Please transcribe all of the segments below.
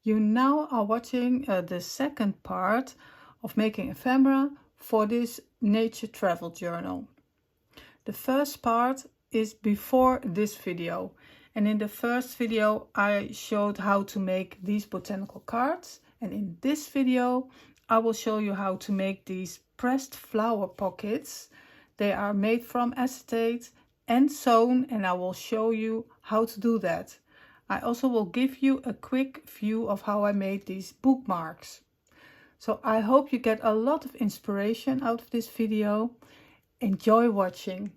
You now are watching the second part of making ephemera for this nature travel journal. The first part is before this video, and in the first video I showed how to make these botanical cards, and in this video I will show you how to make these pressed flower pockets. They are made from acetate and sewn, and I will show you how to do that. I also will give you a quick view of how I made these bookmarks. So I hope you get a lot of inspiration out of this video. Enjoy watching.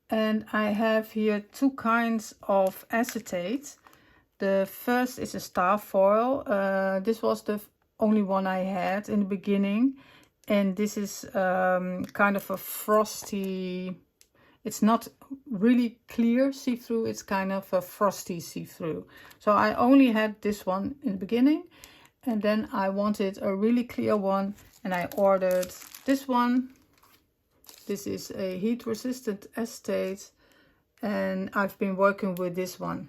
And I have here two kinds of acetate. The first is a star foil. This was the only one I had in the beginning, and this is kind of a frosty, it's not really clear see-through, it's kind of a frosty see-through. So I only had this one in the beginning, and then I wanted a really clear one, and I ordered this one. This is a heat-resistant acetate, and I've been working with this one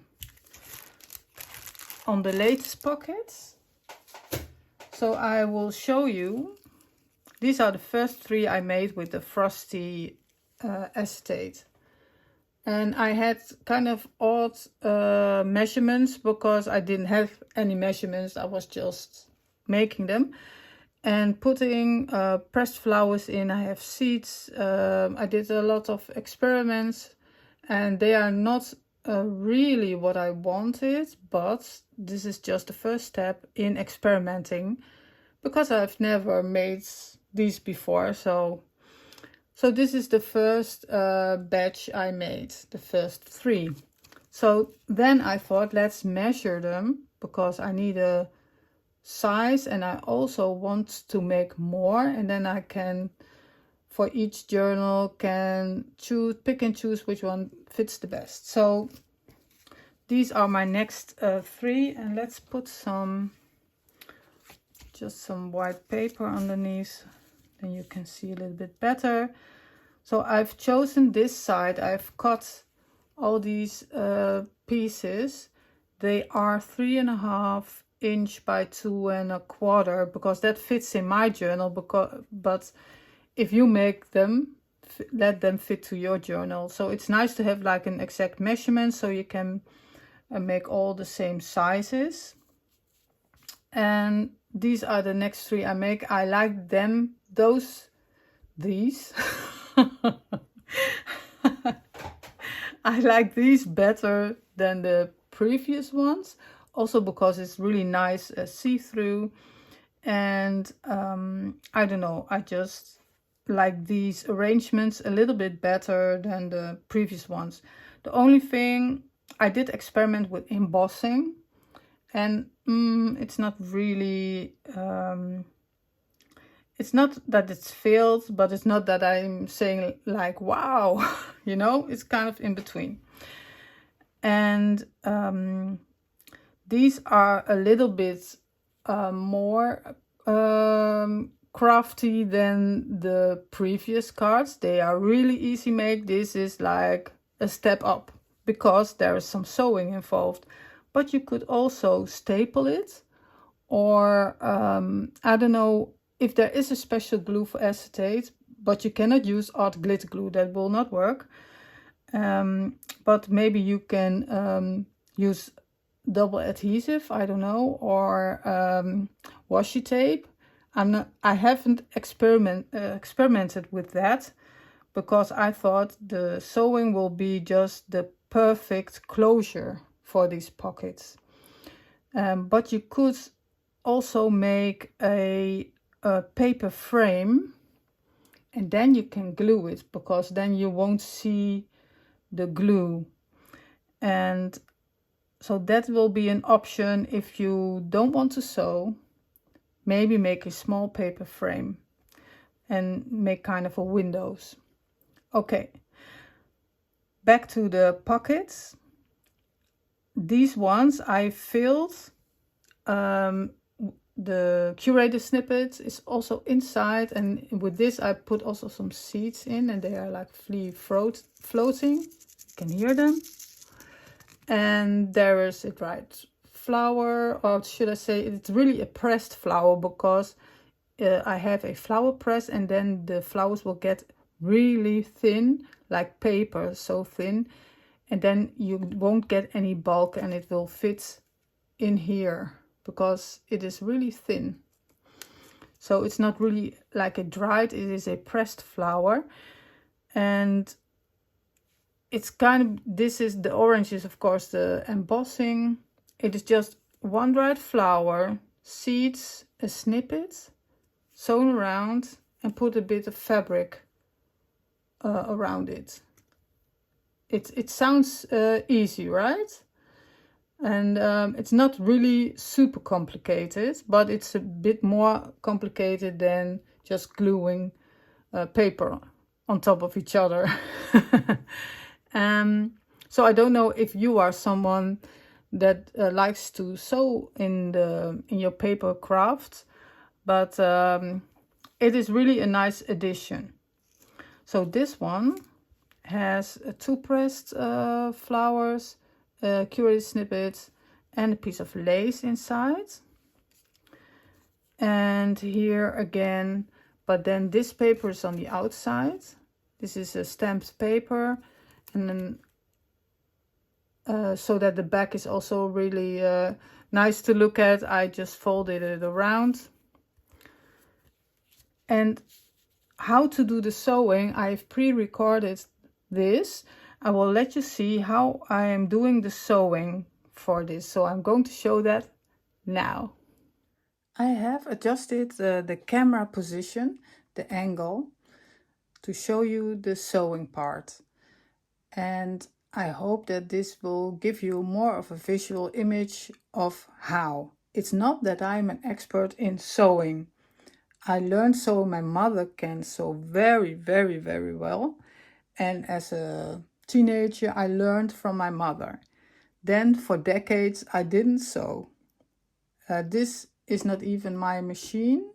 on the latest pockets. So I will show you. These are the first three I made with the frosty acetate. And I had kind of odd measurements because I didn't have any measurements. I was just making them and putting pressed flowers in. I have seeds. I did a lot of experiments, and they are not really what I wanted, but this is just the first step in experimenting because I've never made these before. So this is the first batch I made, the first three. So then I thought, let's measure them because I need a size, and I also want to make more, and then I can, for each journal, can pick and choose which one fits the best. So these are my next three, and let's put just some white paper underneath, then you can see a little bit better. So I've chosen this side. I've cut all these pieces. They are 3.5 inch by 2.25 because that fits in my journal. But if you make them, let them fit to your journal. So it's nice to have like an exact measurement so you can make all the same sizes. And these are the next three I make. I like them, these. I like these better than the previous ones, also because it's really nice see-through, and I don't know, I just like these arrangements a little bit better than the previous ones. The only thing, I did experiment with embossing, and it's not really it's not that it's failed, but it's not that I'm saying like wow, you know, it's kind of in between. And these are a little bit more crafty than the previous cards. They are really easy made. This is like a step up because there is some sewing involved, but you could also staple it, or I don't know if there is a special glue for acetate, but you cannot use art glitter glue, that will not work. But maybe you can use double adhesive, I don't know, or washi tape. I haven't experimented with that because I thought the sewing will be just the perfect closure for these pockets. But you could also make a paper frame, and then you can glue it because then you won't see the glue. And so that will be an option if you don't want to sew. Maybe make a small paper frame and make kind of a windows. Okay, back to the pockets. These ones I filled the Curator snippets is also inside, and with this I put also some seeds in, and they are like floating. You can hear them. And there is a dried flower, or should I say it's really a pressed flower, because I have a flower press, and then the flowers will get really thin, like paper, so thin, and then you won't get any bulk, and it will fit in here because it is really thin. So it's not really like a dried, it is a pressed flower. And it's kind of, this is the orange is of course the embossing. It is just one dried flower, seeds, a snippet sewn around, and put a bit of fabric around it. It sounds easy, right? And it's not really super complicated, but it's a bit more complicated than just gluing paper on top of each other. So I don't know if you are someone that likes to sew in your paper craft, but it is really a nice addition. So this one has two pressed flowers, Curator snippets, and a piece of lace inside. And here again, but then this paper is on the outside. This is a stamped paper, and then so that the back is also really nice to look at, I just folded it around. And how to do the sewing, I've pre-recorded this. I will let you see how I am doing the sewing for this. So I'm going to show that now. I have adjusted the camera position, the angle, to show you the sewing part. And I hope that this will give you more of a visual image of how. It's not that I'm an expert in sewing. I learned so my mother can sew very, very, very well. And as a teenager, I learned from my mother. Then for decades, I didn't sew. This is not even my machine.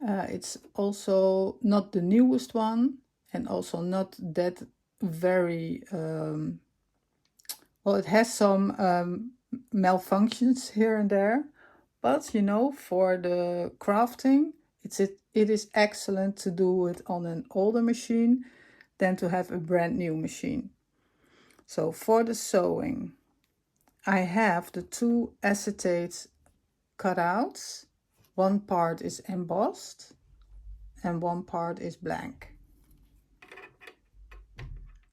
It's also not the newest one, and also not that very, well, it has some malfunctions here and there. But, you know, for the crafting, it is excellent to do it on an older machine than to have a brand new machine. So for the sewing, I have the two acetate cutouts. One part is embossed and one part is blank.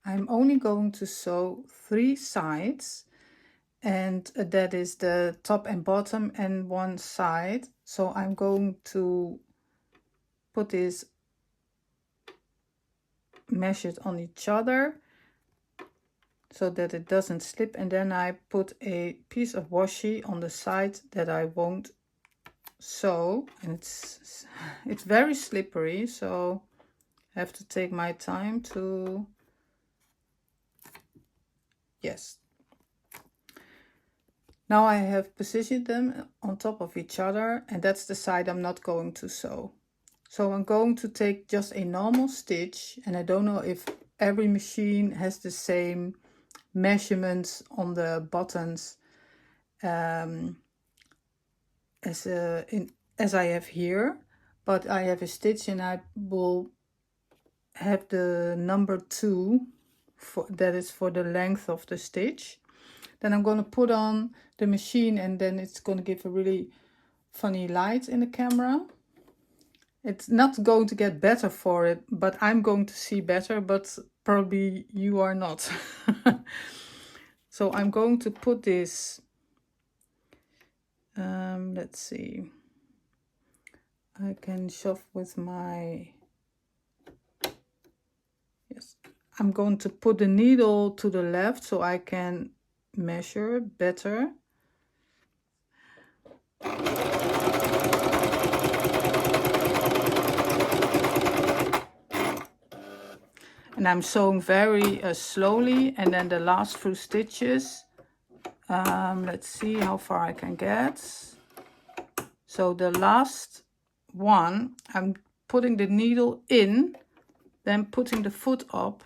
I'm only going to sew 3 sides, and that is the top and bottom and one side. So I'm going to put this measured on each other so that it doesn't slip, and then I put a piece of washi on the side that I won't sew, and it's very slippery, so I have to take my time to, yes. Now I have positioned them on top of each other, and that's the side I'm not going to sew. So I'm going to take just a normal stitch, and I don't know if every machine has the same measurements on the buttons as I have here, but I have a stitch, and I will have the number 2 that is for the length of the stitch. Then I'm going to put on the machine, and then it's going to give a really funny light in the camera. It's not going to get better for it, but I'm going to see better, but probably you are not. So I'm going to put this, let's see, I can shove with my, yes, I'm going to put the needle to the left so I can measure better. And I'm sewing very slowly, and then the last few stitches, let's see how far I can get. So the last one, I'm putting the needle in, then putting the foot up,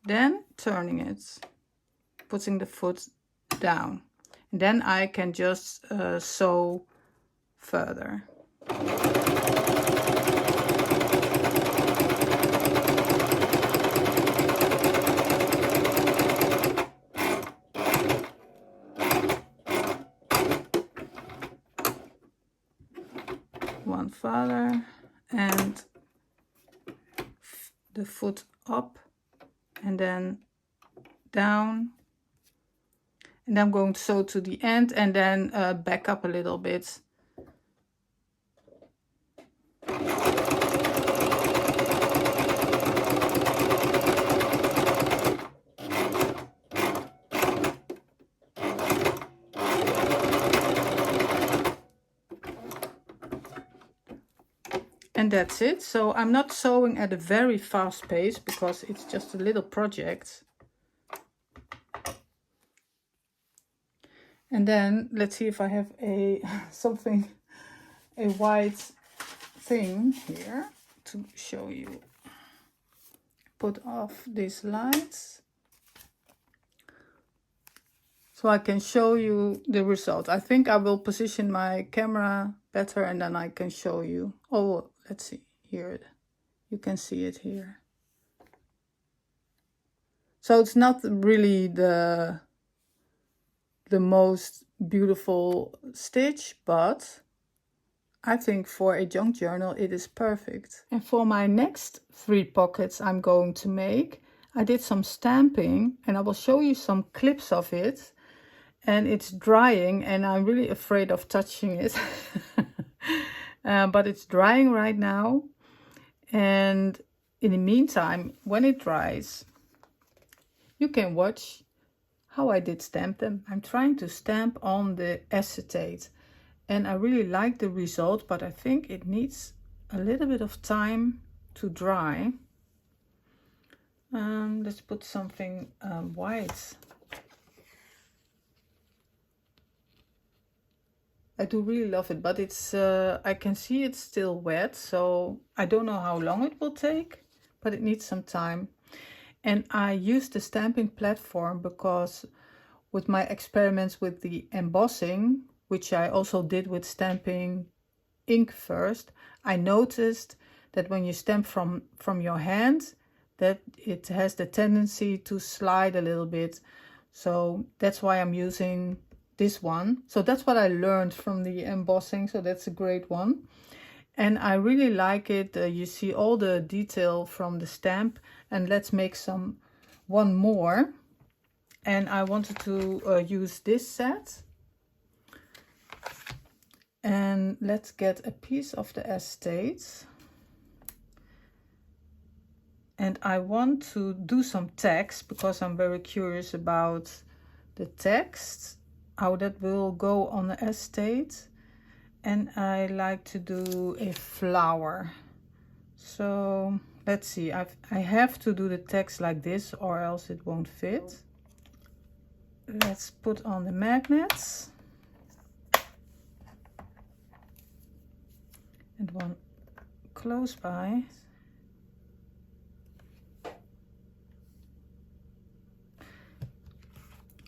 then turning it, putting the foot down. And then I can just sew further. One further and the foot up and then down, and I'm going to sew to the end and then back up a little bit. And that's it. So I'm not sewing at a very fast pace because it's just a little project. And then let's see if I have a white thing here to show you. Put off these lights so I can show you the result. I think I will position my camera better and then I can show you. Oh, let's see here. You can see it here. So it's not really the most beautiful stitch, but I think for a junk journal it is perfect. And for my next 3 pockets I'm going to make, I did some stamping and I will show you some clips of it. And it's drying and I'm really afraid of touching it. But it's drying right now. And in the meantime, when it dries, you can watch how I did stamp them. I'm trying to stamp on the acetate. And I really like the result, but I think it needs a little bit of time to dry. Let's put something white. I do really love it, but it's I can see it's still wet, so I don't know how long it will take, but it needs some time. And I use the stamping platform because with my experiments with the embossing, which I also did with stamping ink first, I noticed that when you stamp from your hand, that it has the tendency to slide a little bit. So that's why I'm using this one. So that's what I learned from the embossing, so that's a great one. And I really like it. You see all the detail from the stamp. And let's make one more. And I wanted to use this set. And let's get a piece of the acetate. And I want to do some text because I'm very curious about the text, how that will go on the acetate. And I like to do a flower. So let's see, I have to do the text like this or else it won't fit. Let's put on the magnets. And one close by.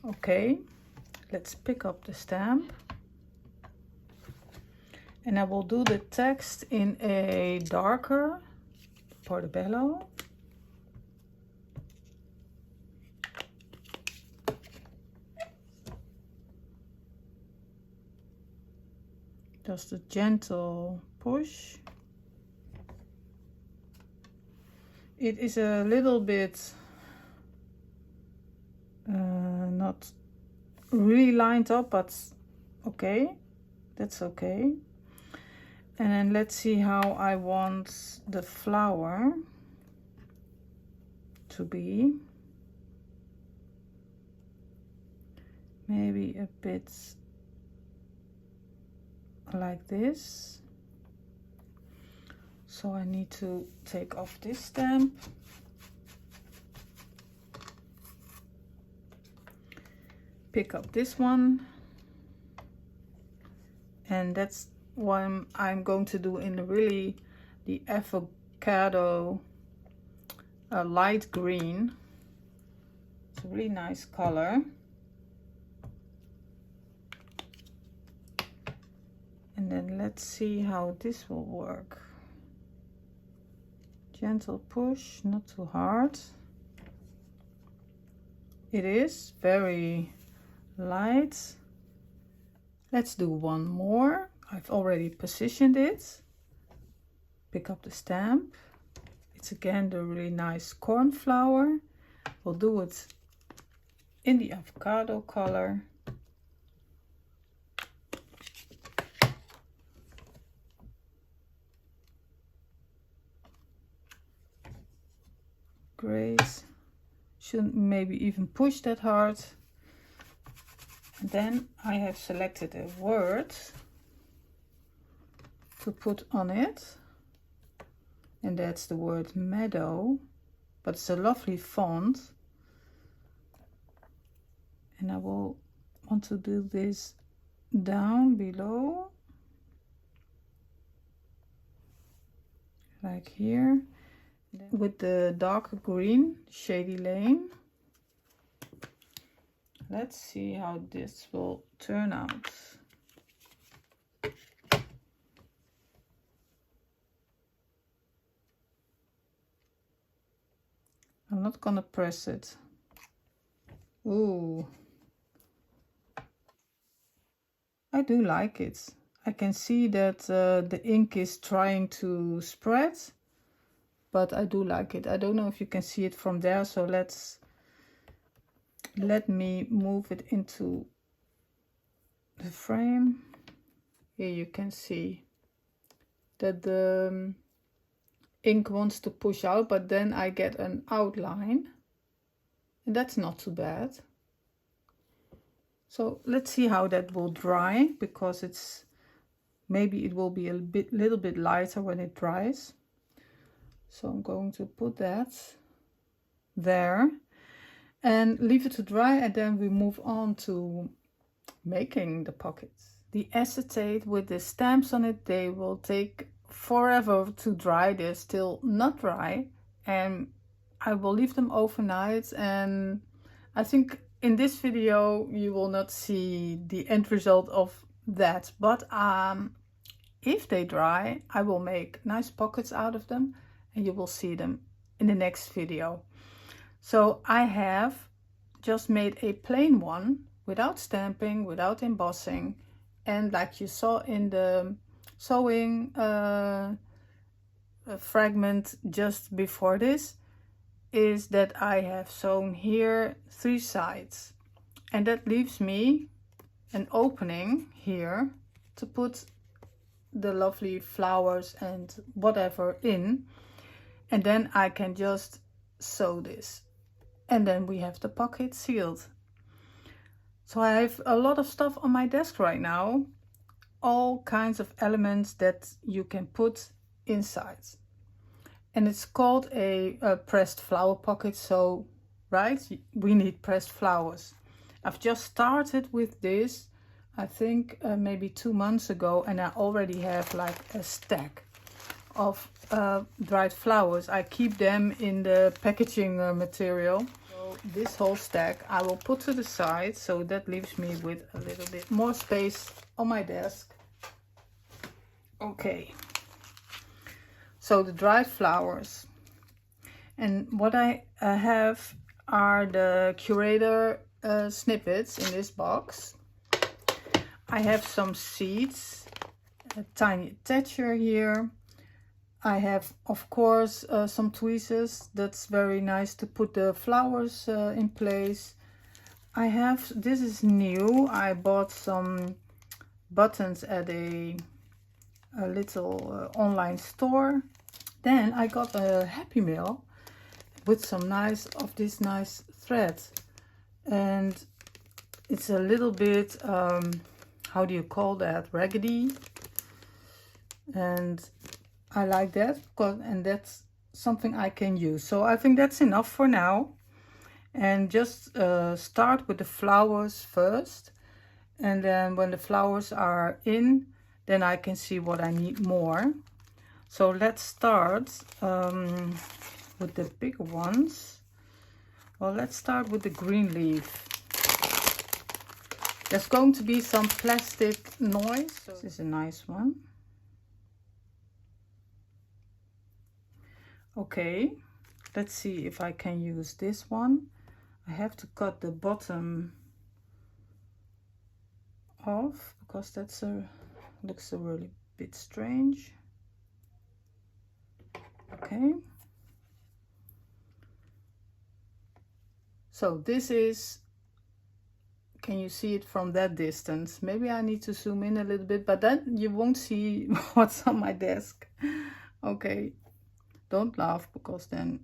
Okay, let's pick up the stamp. And I will do the text in a darker portobello. Just a gentle push. It is a little bit not really lined up, but okay, that's okay. And then let's see how I want the flower to be. Maybe a bit like this. So I need to take off this stamp. Pick up this one. And that's one I'm going to do in really the avocado light green. It's a really nice color. And then let's see how this will work. Gentle push, not too hard. It is very light. Let's do one more. I've already positioned it. Pick up the stamp. It's again the really nice cornflower. We'll do it in the avocado color. Great. Shouldn't maybe even push that hard. And then I have selected a word to put on it, and that's the word meadow, but it's a lovely font, and I will want to do this down below like here with the darker green shady lane. Let's see how this will turn out. I'm not gonna press it. Ooh, I do like it. I can see that the ink is trying to spread, but I do like it. I don't know if you can see it from there, so let me move it into the frame. Here you can see that the ink wants to push out, but then I get an outline, and that's not too bad. So let's see how that will dry, because it's maybe it will be a little bit lighter when it dries. So I'm going to put that there and leave it to dry, and then we move on to making the pockets. The acetate with the stamps on it, they will take forever to dry. They're still not dry, and I will leave them overnight, and I think in this video you will not see the end result of that, but if they dry I will make nice pockets out of them, and you will see them in the next video. So I have just made a plain one without stamping, without embossing, and like you saw in the sewing fragment just before this, is that I have sewn here 3 sides, and that leaves me an opening here to put the lovely flowers and whatever in, and then I can just sew this, and then we have the pocket sealed. So I have a lot of stuff on my desk right now, all kinds of elements that you can put inside, and it's called a pressed flower pocket. So right, we need pressed flowers. I've just started with this, I think maybe 2 months ago, and I already have like a stack of dried flowers. I keep them in the packaging material. So this whole stack I will put to the side, so that leaves me with a little bit more space on my desk. Okay, so the dried flowers, and what I have are the Curator snippets in this box. I have some seeds, a tiny attacher here. I have, of course, some tweezers. That's very nice to put the flowers in place. I have, this is new, I bought some buttons at a little online store. Then I got a Happy Mail with some nice of this nice thread, and it's a little bit how do you call that, raggedy, and I like that, and that's something I can use. So I think that's enough for now, and just start with the flowers first, and then when the flowers are in, then I can see what I need more. So let's start with the bigger ones. Well, let's start with the green leaf. There's going to be some plastic noise. So this is a nice one. Okay, let's see if I can use this one. I have to cut the bottom off because that's looks a really bit strange. Okay. So this is, can you see it from that distance? Maybe I need to zoom in a little bit, but then you won't see what's on my desk. Okay, don't laugh because then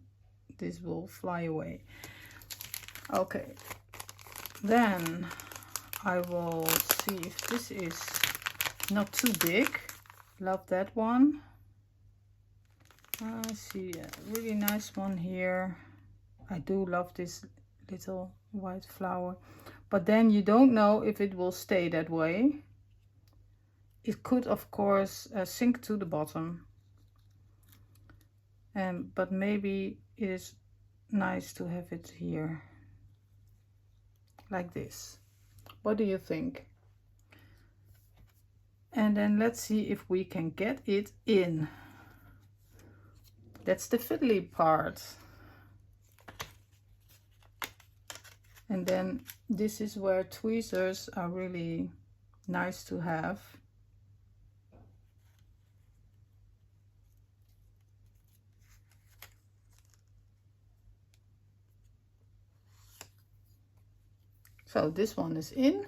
this will fly away. Okay, then I will see if this is not too big. Love that one. I see a really nice one here. I do love this little white flower, but then you don't know if it will stay that way. It could of course sink to the bottom, but maybe it is nice to have it here like this. What do you think? And then let's see if we can get it in. That's the fiddly part. And then this is where tweezers are really nice to have. So this one is in.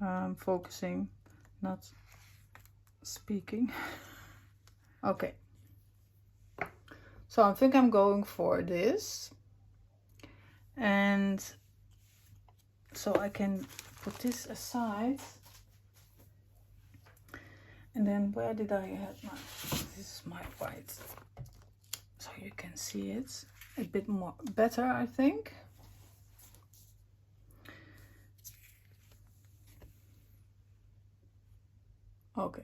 I'm focusing, not speaking. Okay, so I think I'm going for this, and so I can put this aside. And then where did I have my, this is my white, so you can see it a bit more better, I think. Okay,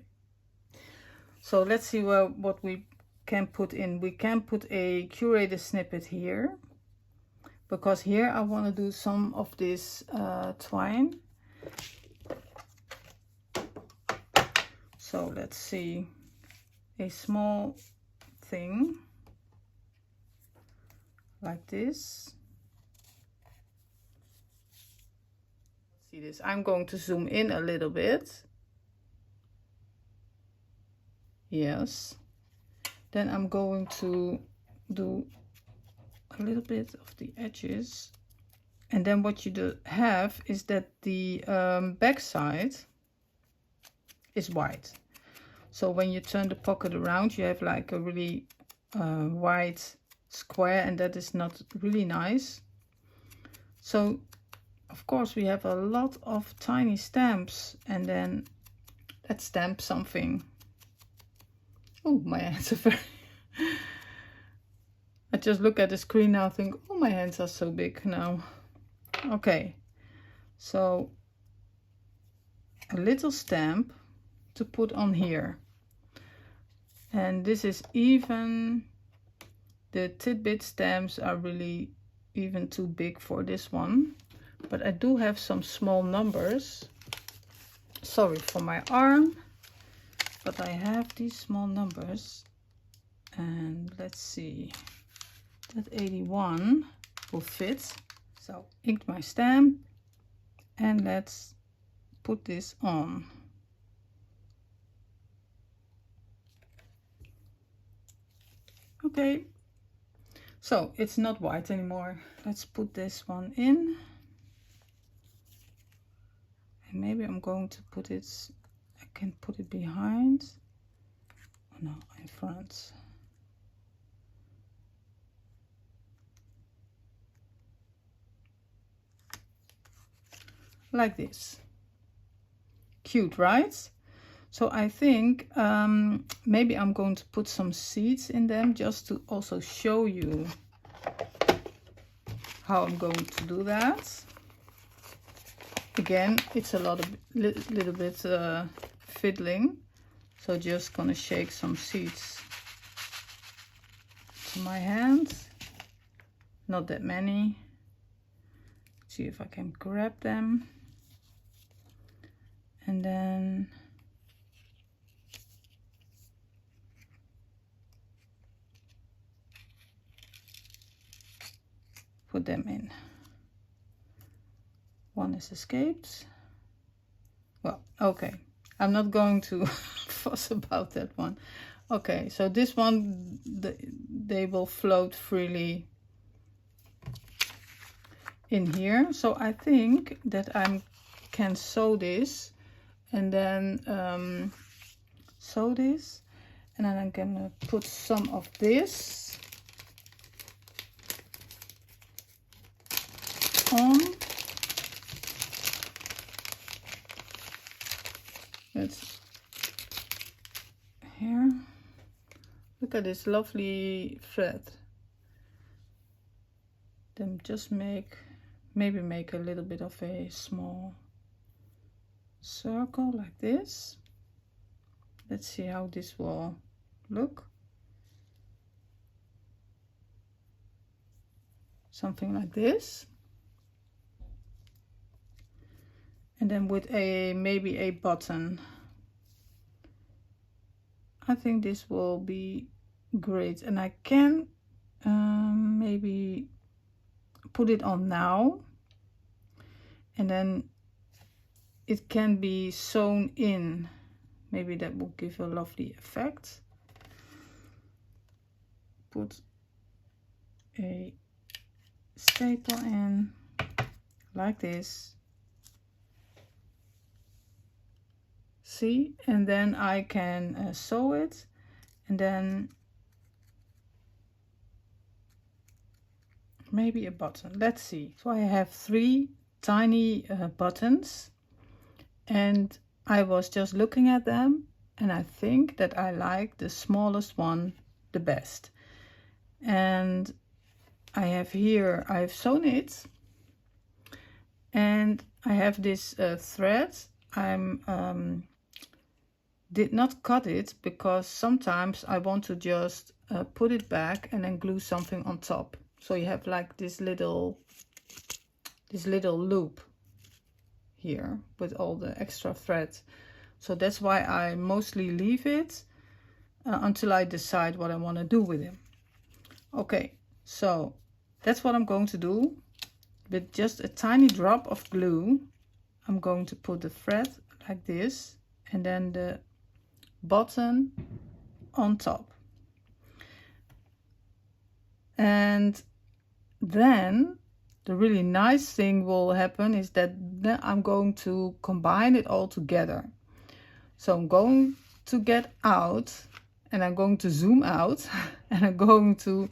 so let's see what we can put in. We can put a Curator snippet here, because here I want to do some of this twine. So let's see, a small thing like this. See this, I'm going to zoom in a little bit. Yes, then I'm going to do a little bit of the edges, and then what you have is that the back side is white. So when you turn the pocket around, you have like a really white square, and that is not really nice. So of course we have a lot of tiny stamps, and then let's stamp something. Oh, my hands are very... I just look at the screen now and think, oh, my hands are so big now. Okay, so a little stamp to put on here. And this is even, the Tidbit stamps are really even too big for this one. But I do have some small numbers. Sorry for my arm. But I have these small numbers, and let's see, that 81 will fit. So inked my stamp, and let's put this on. Okay, so it's not white anymore. Let's put this one in, and maybe I'm going to put it, I can put it behind, oh no, in front. Like this. Cute, right? So I think maybe I'm going to put some seeds in them just to also show you how I'm going to do that. Again, it's a little bit fiddling, so just gonna shake some seeds to my hand. Not that many. See if I can grab them, and then put them in. One is escaped. Well, okay, I'm not going to fuss about that one. Okay, so this one, they will float freely in here. So I think that I can sew this, and then sew this, and then I'm gonna put some of this on. It's here. Look at this lovely thread. Then just maybe make a little bit of a small circle like this. Let's see how this will look. Something like this. And then with maybe a button. I think this will be great, and I can maybe put it on now, and then it can be sewn in. Maybe that will give a lovely effect. Put a staple in like this. See, and then I can sew it, and then maybe a button. Let's see. So I have 3 tiny buttons, and I was just looking at them, and I think that I like the smallest one the best. And I have here, I've sewn it, and I have this thread. I'm did not cut it because sometimes I want to just put it back and then glue something on top. So you have like this little loop here with all the extra thread. So that's why I mostly leave it until I decide what I want to do with it. Okay, so that's what I'm going to do. With just a tiny drop of glue, I'm going to put the thread like this, and then the button on top. And then the really nice thing will happen is that then I'm going to combine it all together. So I'm going to get out, and I'm going to zoom out, and I'm going to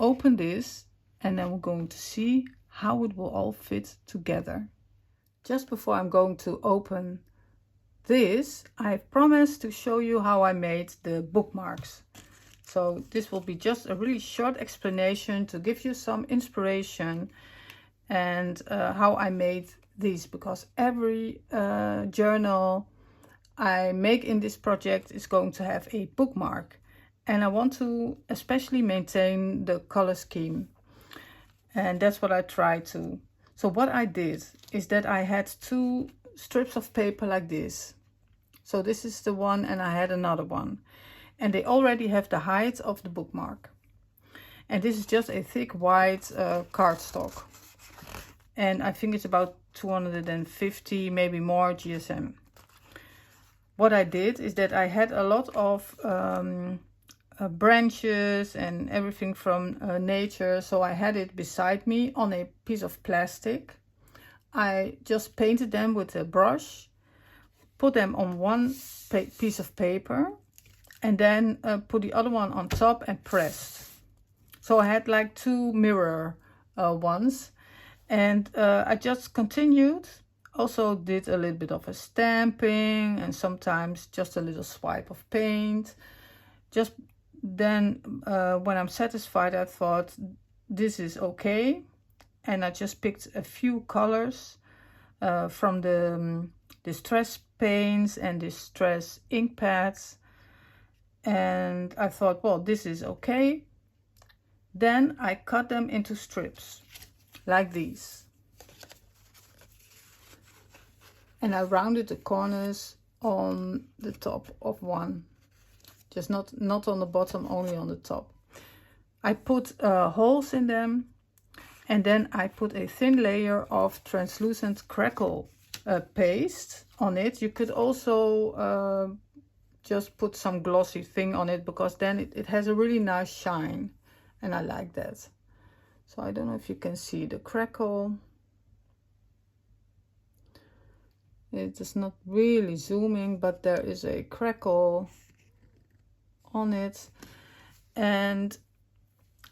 open this, and then we're going to see how it will all fit together. Just before I'm going to open this, I promised to show you how I made the bookmarks. So this will be just a really short explanation to give you some inspiration, and how I made these, because every journal I make in this project is going to have a bookmark, and I want to especially maintain the color scheme, and that's what I try to. So what I did is that I had 2 strips of paper like this. So this is the one, and I had another one, and they already have the height of the bookmark. And this is just a thick white cardstock, and I think it's about 250, maybe more GSM. What I did is that I had a lot of branches and everything from nature, so I had it beside me on a piece of plastic. I just painted them with a brush, put them on one piece of paper, and then put the other one on top and pressed. So I had like 2 mirror ones, and I just continued. Also did a little bit of a stamping, and sometimes just a little swipe of paint. Just then when I'm satisfied, I thought this is okay. and I just picked a few colors from the distress paints and distress ink pads, and I thought, well, this is okay. Then I cut them into strips like these, and I rounded the corners on the top of one, just not on the bottom, only on the top. I put holes in them, and then I put a thin layer of translucent crackle paste on it. You could also just put some glossy thing on it, because then it has a really nice shine, and I like that. So I don't know if you can see the crackle. It is not really zooming, but there is a crackle on it. And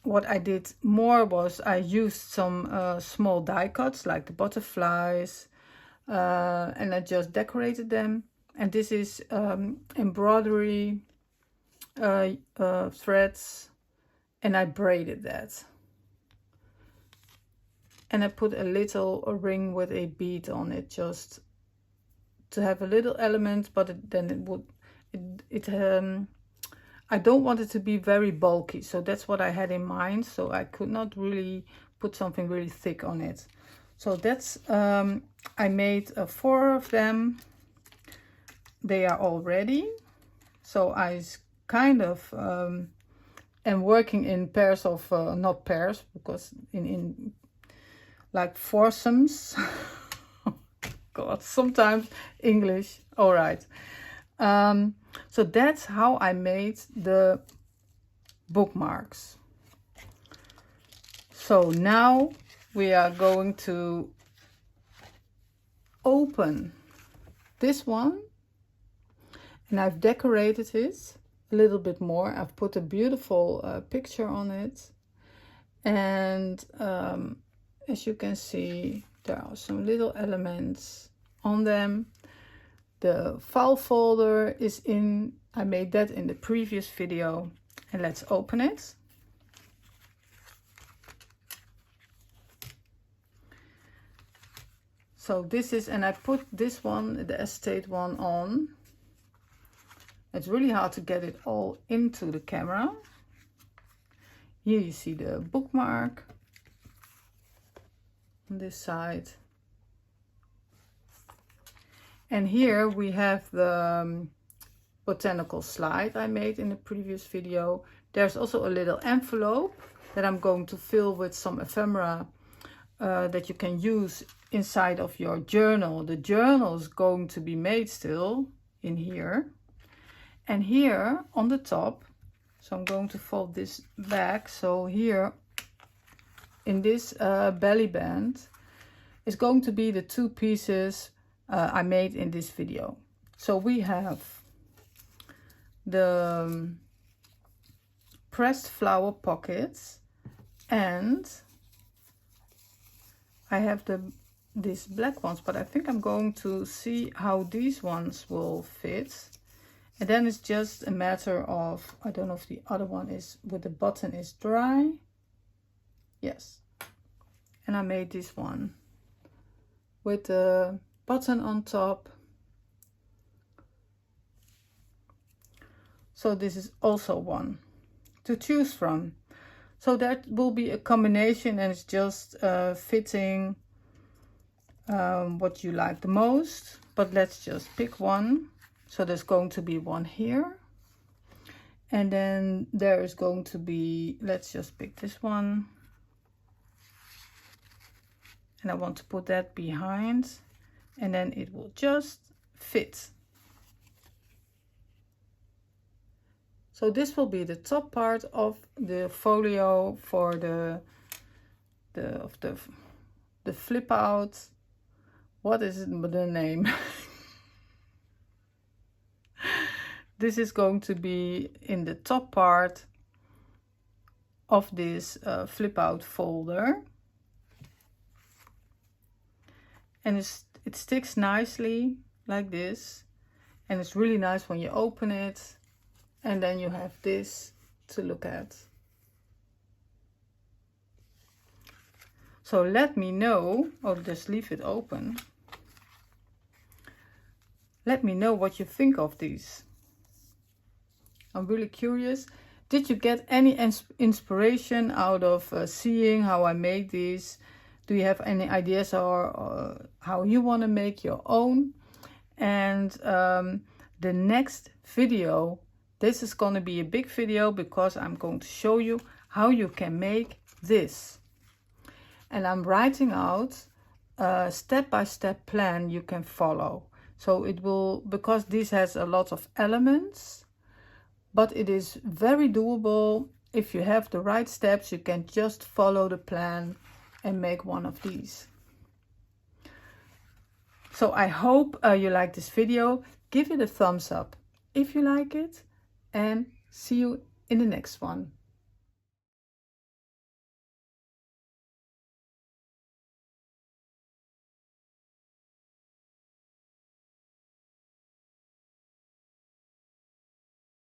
what I did more was I used some small die cuts, like the butterflies, and I just decorated them. And this is embroidery threads, and I braided that. And I put a little ring with a bead on it, just to have a little element, but then it would, I don't want it to be very bulky, so that's what I had in mind. So I could not really put something really thick on it. So that's, I made 4 of them. They are all ready. So I kind of am working in pairs of, not pairs, because in like foursomes. God, sometimes English. All right. So that's how I made the bookmarks. So now we are going to open this one, and I've decorated it a little bit more. I've put a beautiful picture on it, and as you can see, there are some little elements on them. The file folder is in, I made that in the previous video, and let's open it. So this is, and I put this one, the Acetate one, on. It's really hard to get it all into the camera. Here you see the bookmark on this side. And here we have the botanical slide I made in the previous video. There's also a little envelope that I'm going to fill with some ephemera that you can use inside of your journal. The journal is going to be made still in here. And here on the top, so I'm going to fold this back. So here in this belly band is going to be the 2 pieces I made in this video. So we have the pressed flower pockets, and I have these black ones, but I think I'm going to see how these ones will fit. And then it's just a matter of, I don't know if the other one is with the button is dry. Yes. And I made this one with the button on top. So this is also one to choose from. So that will be a combination, and it's just fitting what you like the most. But let's just pick one. So there's going to be one here, and then there is going to be, let's just pick this one, and I want to put that behind, and then it will just fit. So this will be the top part of the folio for the flip out. What is the name? This is going to be in the top part of this flip out folder, and it sticks nicely like this, and it's really nice when you open it, and then you have this to look at. So let me know, or just leave it open. Let me know what you think of these. I'm really curious. Did you get any inspiration out of seeing how I make these? Do you have any ideas or how you want to make your own? And the next video, this is going to be a big video because I'm going to show you how you can make this. And I'm writing out a step-by-step plan you can follow. So it will, because this has a lot of elements, but it is very doable. If you have the right steps, you can just follow the plan and make one of these. So I hope you like this video. Give it a thumbs up if you like it, and see you in the next one.